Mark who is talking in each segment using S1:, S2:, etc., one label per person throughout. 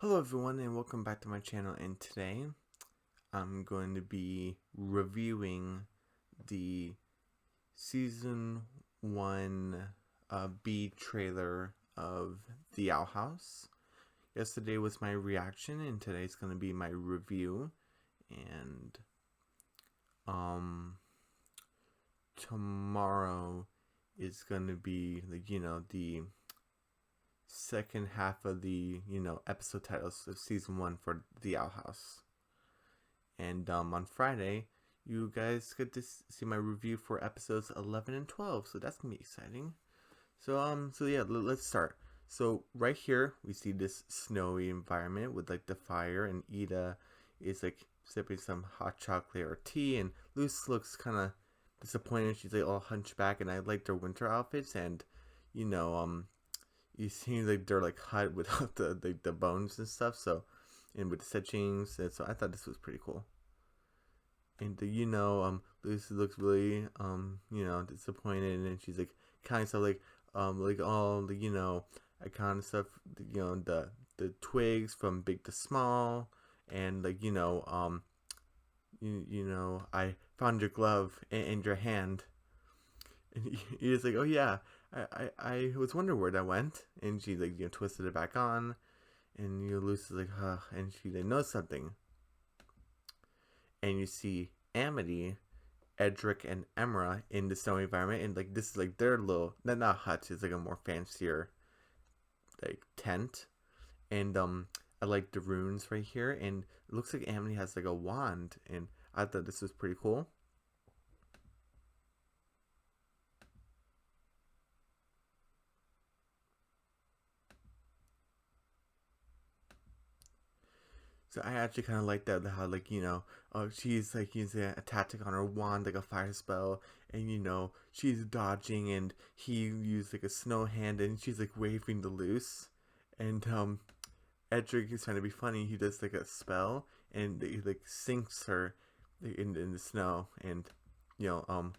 S1: Hello everyone and welcome back to my channel, and today I'm going to be reviewing the season 1 B trailer of The Owl House. Yesterday was my reaction and today's going to be my review, and tomorrow is going to be the second half of the episode titles of season 1 for The Owl House. And on Friday, you guys get to see my review for episodes 11 and 12, so that's gonna be exciting. So yeah, let's start. So right here, we see this snowy environment with like the fire, and Ida is like sipping some hot chocolate or tea, and Luce looks kind of disappointed. She's like all hunchback, and I like their winter outfits, and you know, you see like they're like hot without the bones and stuff. So, and with the stitchings, and so I thought this was pretty cool. And Lucy looks really disappointed, and she's like kind of stuff like all the I kind of stuff the twigs from big to small, and I found your glove in your hand, and he's like, oh yeah, I was wondering where that went, and she like twisted it back on, and Lucy's like, huh, and she like knows something, and you see Amity, Edric, and Emra in the snowy environment, and like this is like their little not hut, it's like a more fancier like tent, and I like the runes right here, and it looks like Amity has like a wand, and I thought this was pretty cool. So I actually kind of like that, how like she's like using a tactic on her wand, like a fire spell, and she's dodging, and he used like a snow hand, and she's like waving the loose, and Edric is trying to be funny. He does like a spell, and he like sinks her in the snow, and you know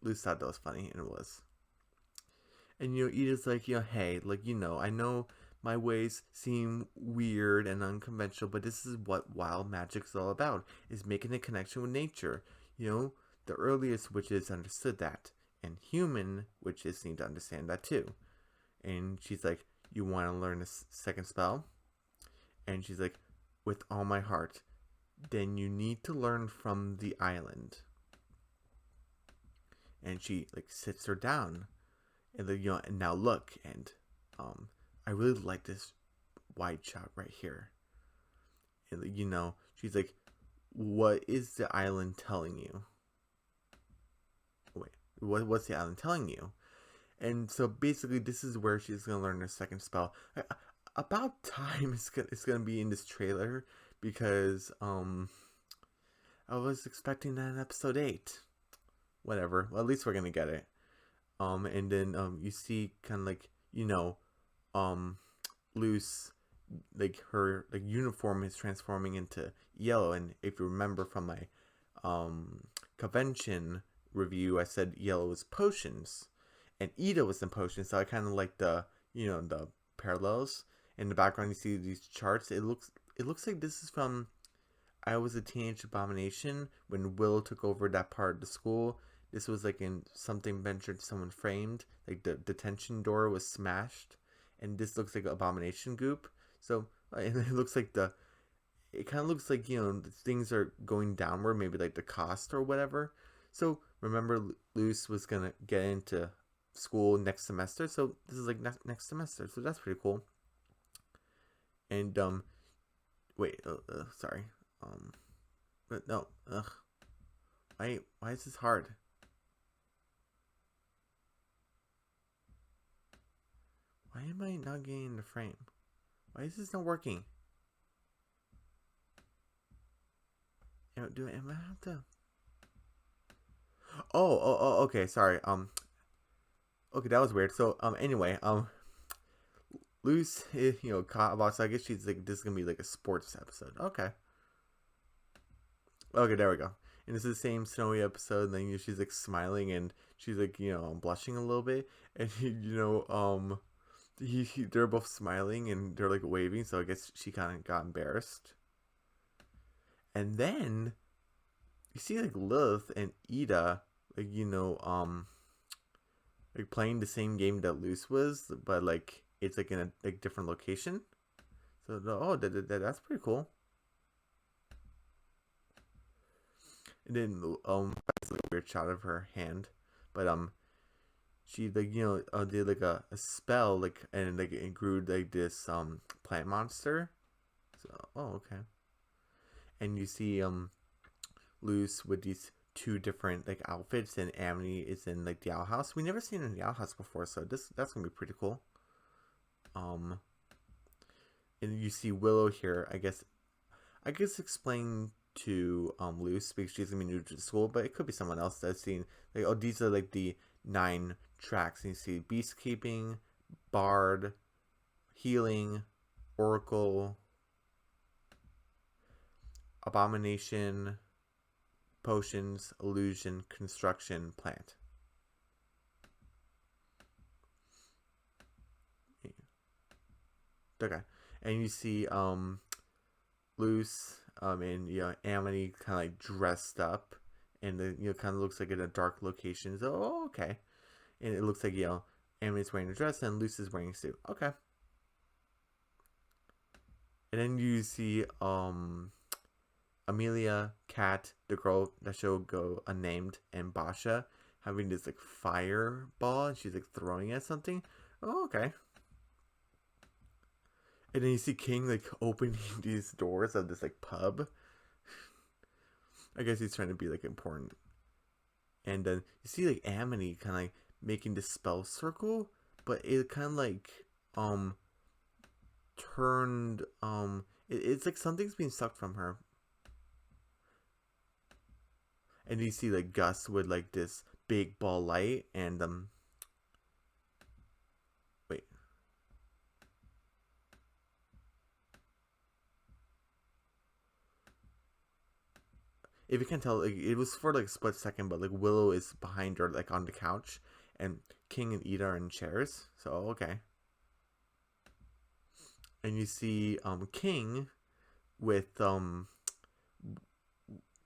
S1: Luce thought that was funny, and it was. And Ida's like, hey, like I know my ways seem weird and unconventional, but this is what wild magic's all about, is making a connection with nature. The earliest witches understood that, and human witches seem to understand that too. And she's like, you want to learn a second spell? And she's like, with all my heart. Then you need to learn from the island. And she like sits her down, and then and now look, and I really like this wide shot right here. And she's like, what is the island telling you? Wait, what's the island telling you? And so basically, this is where she's gonna learn her second spell. About time it's gonna be in this trailer, because I was expecting that in episode 8. Whatever. Well, at least we're gonna get it. And then you see kind of like um Luce, like her like uniform is transforming into yellow, and if you remember from my convention review, I said yellow was potions, and Ida was in potions, so I kind of like the parallels. In the background, you see these charts. It looks like this is from I Was a Teenage Abomination, when Will took over that part of the school. This was like in Something Ventured, Someone Framed. Like the detention door was smashed, and this looks like Abomination goop. So it looks like it kind of looks like things are going downward, maybe like the cost or whatever. So remember, Luce was gonna get into school next semester, so this is like next semester. So that's pretty cool. And wait, sorry. But no, ugh. Why is this hard? Why am I not getting the frame? Why is this not working? Am I have to? Okay, sorry. Okay, that was weird. So, anyway, Luce, caught about. So I guess she's like, this is gonna be like a sports episode. Okay, there we go. And it's the same snowy episode. And then she's like smiling, and she's like blushing a little bit, and they're both smiling and they're like waving, so I guess she kind of got embarrassed. And then you see like Lilith and Ida, like like playing the same game that Luce was, but like it's like in a like different location. So that's pretty cool. And then it's like a weird shot of her hand, but she like did like a spell like and like it grew like this plant monster. So okay. And you see Luce with these two different like outfits, and Amity is in like the Owl House. We never seen her in the Owl House before, so that's gonna be pretty cool. Um, and you see Willow here. I guess explain to Luce because she's gonna be new to the school, but it could be someone else that's seen like these are like the 9 tracks. And you see Beastkeeping, Bard, Healing, Oracle, Abomination, Potions, Illusion, Construction, Plant. Okay. And you see Luce and Amity kind of like dressed up, and kind of looks like in a dark location. So okay. And it looks like Amity's wearing a dress and Luce is wearing a suit. Okay. And then you see Amelia, Kat, the girl that shall go unnamed, and Basha having this like fireball, and she's like throwing at something. Oh, okay. And then you see King like opening these doors of this like pub. I guess he's trying to be like important. And then you see like Amity kind of like making this spell circle, but it kind of like turned it's like something's being sucked from her. And you see like Gus with like this big ball light, and wait. If you can tell, like it was for like a split second, but like Willow is behind her, like on the couch, and King and Ida are in chairs. So okay. And you see King with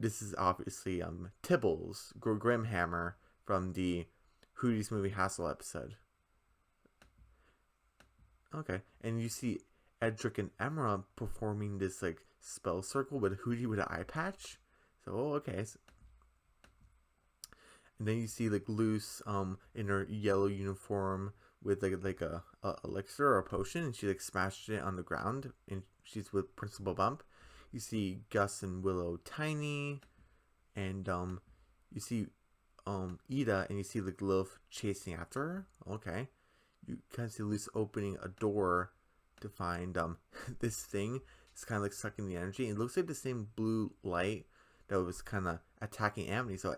S1: this is obviously Tibbles Grimhammer from the Hooties Movie Hassle episode. Okay, and you see Edric and Emerald performing this like spell circle with Hootie with an eye patch. So okay. And then you see like Luce in her yellow uniform with like a elixir or a potion, and she like smashed it on the ground, and she's with Principal Bump. You see Gus and Willow tiny, and you see Ida, and you see like Lilith chasing after her. Okay. You kind of see Luce opening a door to find this thing. It's kind of like sucking the energy. It looks like the same blue light that was kind of attacking Amity. So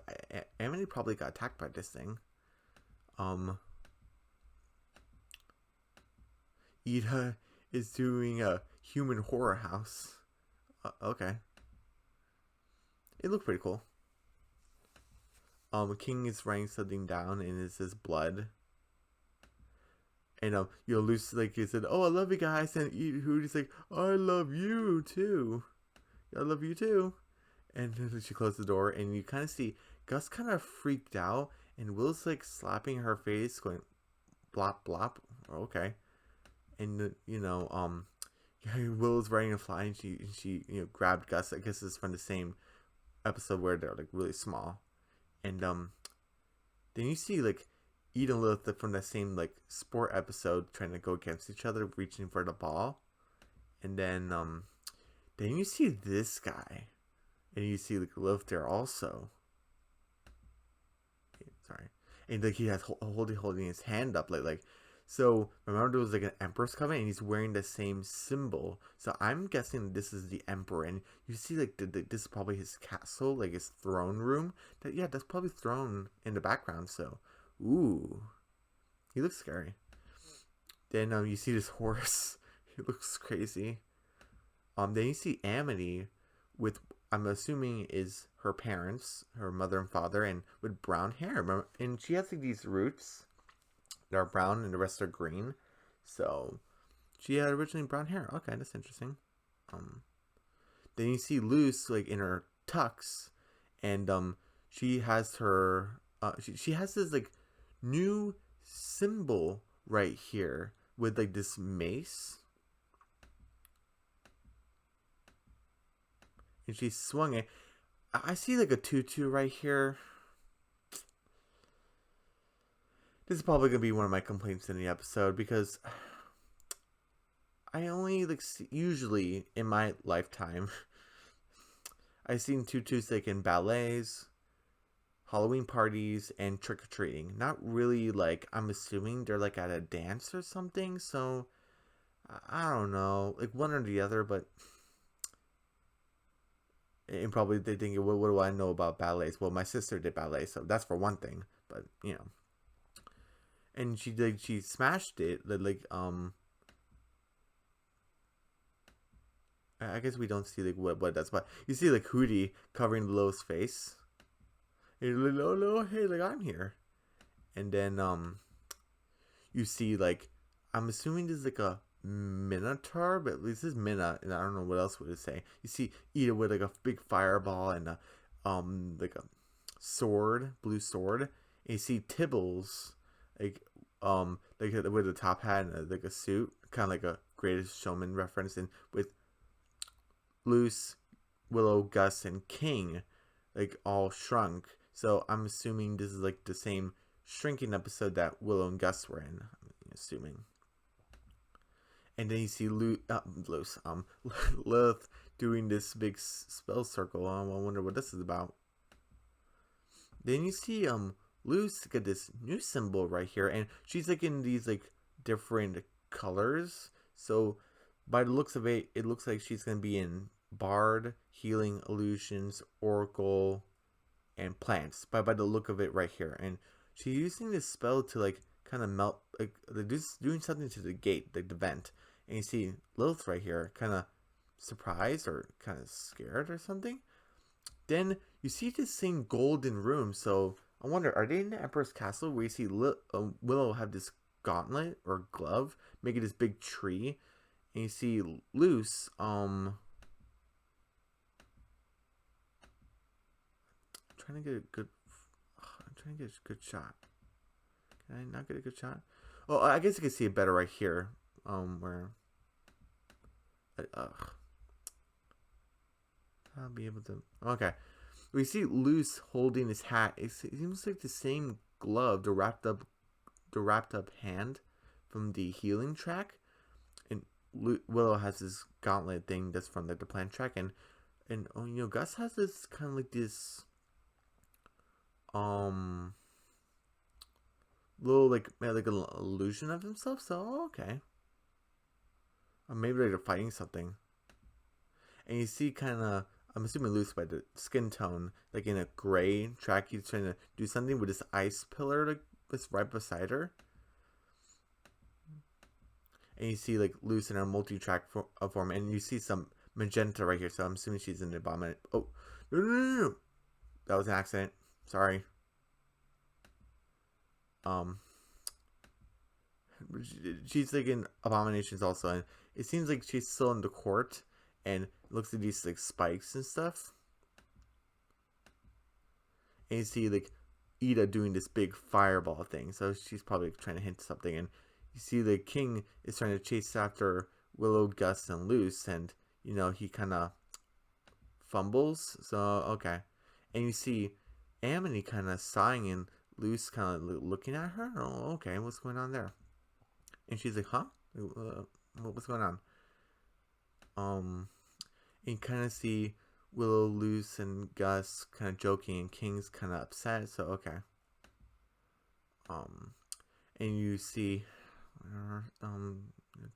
S1: Amity probably got attacked by this thing. Ida is doing a human horror house. Okay. It looked pretty cool. King is writing something down, and it says blood. And Luce like he said, "Oh, I love you guys," and Hootie's like, "I love you too. I love you too." And then she closed the door, and you kind of see Gus kind of freaked out, and Will's like slapping her face, going, "Blop blop." Okay. And Will's riding a fly, and she grabbed Gus. I guess it's from the same episode where they're like really small, and then you see like Ida and Lilith from the same like sport episode trying to go against each other, reaching for the ball, and then you see this guy, and you see like Lilith there also. Sorry, and like he has holding his hand up like. So remember there was like an Emperor's Covenant, and he's wearing the same symbol. So I'm guessing this is the Emperor, and you see like this is probably his castle, like his throne room. That's probably throne in the background. So, ooh, he looks scary. Then you see this horse. He looks crazy. Then you see Amity with, I'm assuming is her parents, her mother and father, and with brown hair. And she has like these roots. They're brown and the rest are green. So she had originally brown hair. Okay, that's interesting. Um, then you see Luce like in her tux, and she has her she has this like new symbol right here with like this mace, and she swung it. I see like a tutu right here. This is probably gonna be one of my complaints in the episode because I only like usually in my lifetime I've seen tutus like in ballets, Halloween parties, and trick or treating. Not really like I'm assuming they're like at a dance or something. So I don't know, like one or the other, but and probably they think, what do I know about ballets? Well, my sister did ballet, so that's for one thing. But and she smashed it. I guess we don't see like what that's, but you see like Hootie covering Lil's face. And like, oh no, hey, like I'm here. And then you see like I'm assuming this is like a minotaur, but at least this is Minna, and I don't know what else would it say. You see Ida with like a big fireball and a like a sword, blue sword. And you see Tibbles like with a top hat and like a suit, kind of like a Greatest Showman reference, and with Luce, Willow, Gus, and King like all shrunk. So I'm assuming this is like the same shrinking episode that Willow and Gus were in. I'm assuming. And then you see Lilith doing this big spell circle. I wonder what this is about. Then you see Luce get this new symbol right here, and she's like in these like different colors. So by the looks of it, it looks like she's gonna be in Bard, Healing, Illusions, Oracle, and Plants. By the look of it right here, and she's using this spell to like kind of melt, like doing something to the gate, like the vent. And you see Lilith right here, kind of surprised or kind of scared or something. Then you see this same golden room. So I wonder, are they in the Emperor's Castle where you see Willow have this gauntlet or glove, making this big tree, and you see Luce, trying to get a good, I'm trying to get a good shot. Can I not get a good shot? Oh, I guess you can see it better right here. Where, I'll be able to. Okay, we see Luce holding his hat. It seems like the same glove, the wrapped up hand from the healing track, and Willow has this gauntlet thing that's from the plant track, and Gus has this kind of like this little like an illusion of himself. So okay, or maybe they're fighting something, and you see kind of. I'm assuming Luce by the skin tone, like in a gray track, he's trying to do something with this ice pillar like that's right beside her. And you see like Luce in her multi-track form, and you see some magenta right here. So I'm assuming she's in the abomination. Oh, no! That was an accident. Sorry. She's like in Abominations also, and it seems like she's still in the court, and looks at these like spikes and stuff. And you see like Ida doing this big fireball thing, so she's probably trying to hint something. And you see the king is trying to chase after Willow, Gus, and Luce, and he kind of fumbles. So okay, and you see Amity kind of sighing and Luce kind of looking at her. Oh, okay, what's going on there? And she's like, huh? What's going on? And you kind of see Willow, Luce, and Gus kind of joking, and King's kind of upset. So okay. And you see,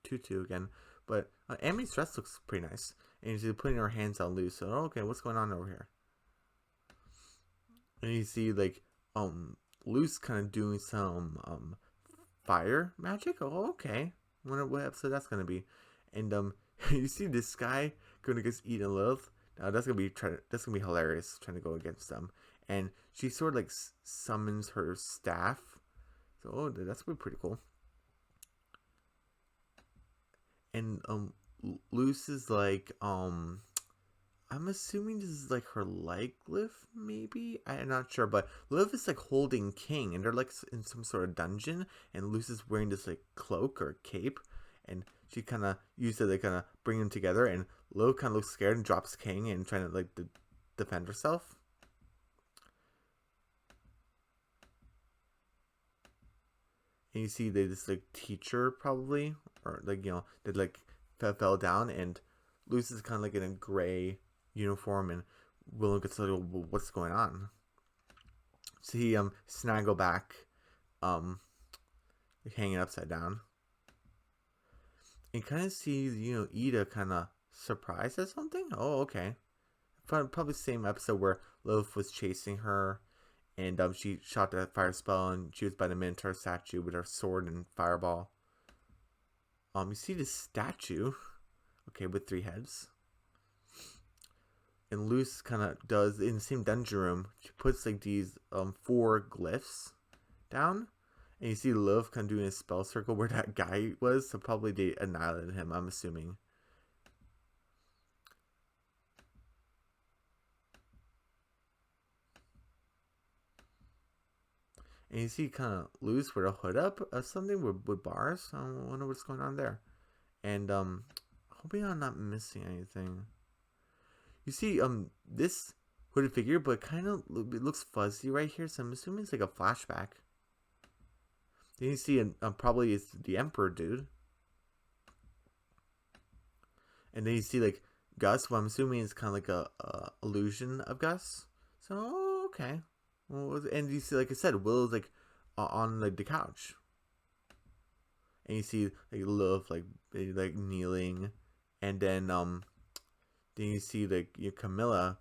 S1: Tutu again, but Amity's dress looks pretty nice, and she's putting her hands on Luce. So okay, what's going on over here? And you see like Luce kind of doing some fire magic. Oh, okay. I wonder what episode that's gonna be. And you see this guy going against Ida and Lilith. Now that's gonna be hilarious, trying to go against them. And she sort of like summons her staff. So that's gonna be pretty cool. and Luce is like I'm assuming this is like her leg lift, maybe? I'm not sure, but Liv is like holding King, and they're like in some sort of dungeon, and Luce is wearing this like cloak or cape, and she kind of used it to kind of bring them together, and Liv kind of looks scared and drops King and trying to like defend herself. And you see they just like teacher probably, or like they like fell down, and Luce is kind of like in a gray uniform, and Willow gets like, what's going on? So he snaggle back, like hanging upside down, and kind of sees Ida kind of surprised at something. Oh, okay. Probably the same episode where Lilith was chasing her, and she shot that fire spell, and she was by the Minotaur statue with her sword and fireball. You see this statue, okay, with 3 heads. And Luce kind of does in the same dungeon room. She puts like these 4 glyphs down, and you see Lilith kind of doing a spell circle where that guy was. So probably they annihilated him, I'm assuming. And you see kind of Luce with a hood up or something with bars. I wonder what's going on there. And hoping I'm not missing anything. You see this hooded figure, but kind of it looks fuzzy right here, so I'm assuming it's like a flashback. Then you see probably it's the Emperor dude. And then you see like Gus, well, I'm assuming it's kind of like a illusion of Gus. So okay. Well, and you see, like I said, Willow's like on like the couch, and you see like Lilith like kneeling, and then you see like Camilla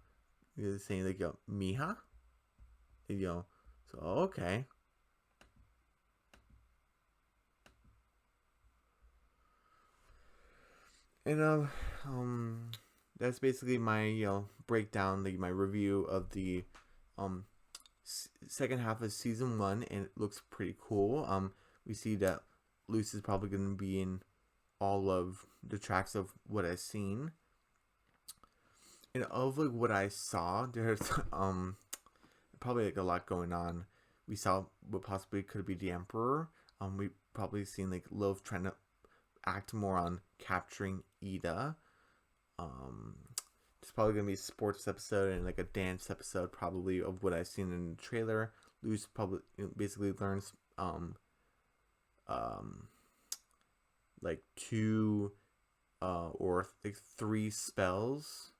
S1: saying like Mija, so okay. And that's basically my breakdown, like my review of the second half of season 1, and it looks pretty cool. We see that Luce is probably going to be in all of the tracks of what I've seen, and of like what I saw, there's probably like a lot going on. We saw what possibly could be the Emperor. We probably seen like Lilith trying to act more on capturing Ida. It's probably gonna be a sports episode and like a dance episode, probably, of what I've seen in the trailer. Luce probably basically learns like 2 or like 3 spells.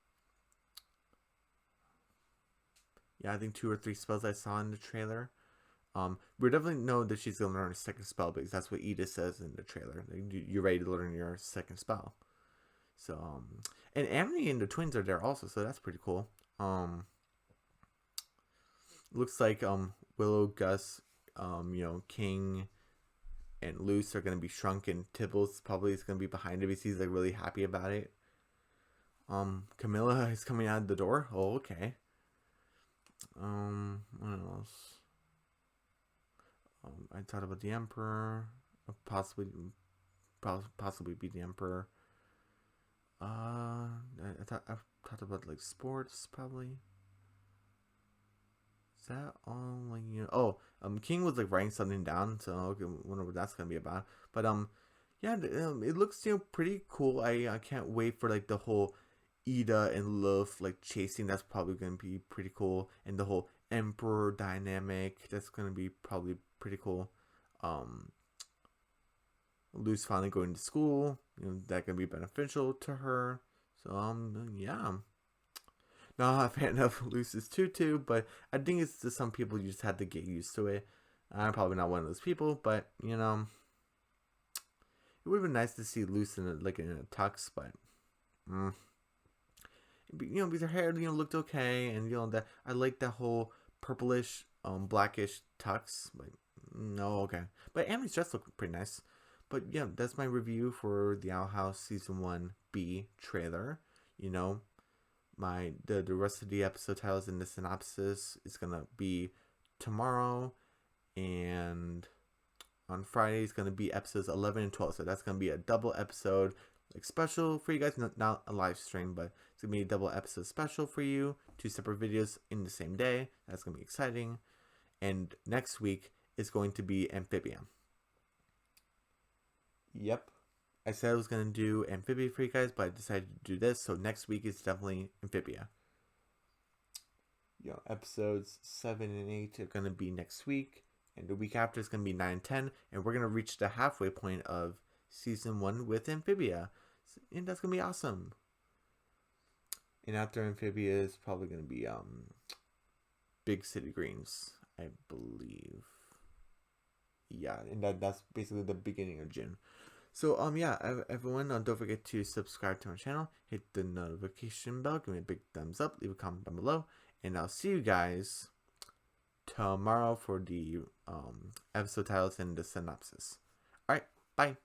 S1: Yeah, I think 2 or 3 spells I saw in the trailer. We definitely know that she's gonna learn a second spell, because that's what Ida says in the trailer. You're ready to learn your second spell. So and Amity and the twins are there also, so that's pretty cool. Looks like Willow, Gus, King, and Luce are gonna be shrunk, and Tibbles probably is gonna be behind it because he's like really happy about it. Camilla is coming out of the door. Oh, okay. What else? I talked about the Emperor, possibly be the Emperor. I talked about like sports, probably. Is that all? Like King was like writing something down, so okay, wonder what that's gonna be about. But yeah, it looks pretty cool. I can't wait for like the whole Ida and Lilith like chasing. That's probably gonna be pretty cool, and the whole Emperor dynamic. That's gonna be probably pretty cool. Luce finally going to school, that can be beneficial to her. So yeah. Not a fan of Luce's tutu, but I think it's just some people you just had to get used to it. I'm probably not one of those people, but it would have been nice to see Luce in a tux, but because her hair looked okay, and that I like that whole purplish blackish tux, but no, okay. But Amity's dress looked pretty nice. But yeah, that's my review for the Owl House Season 1B trailer. The rest of the episode titles and the synopsis is gonna be tomorrow, and on Friday is gonna be episodes 11 and 12. So that's gonna be a double episode, like special for you guys, not a live stream, but it's gonna be a double episode special for you, 2 separate videos in the same day. That's gonna be exciting. And next week is going to be Amphibia. Yep, I said I was gonna do Amphibia for you guys, but I decided to do this, so next week is definitely Amphibia. Episodes 7 and 8 are gonna be next week, and the week after is gonna be 9 and 10, and we're gonna reach the halfway point of season 1 with Amphibia, and that's gonna be awesome. And after Amphibia is probably gonna be Big City Greens, I believe. Yeah, and that's basically the beginning of June. So yeah, everyone, don't forget to subscribe to our channel, hit the notification bell, give me a big thumbs up, leave a comment down below, and I'll see you guys tomorrow for the episode titles and the synopsis. All right, bye.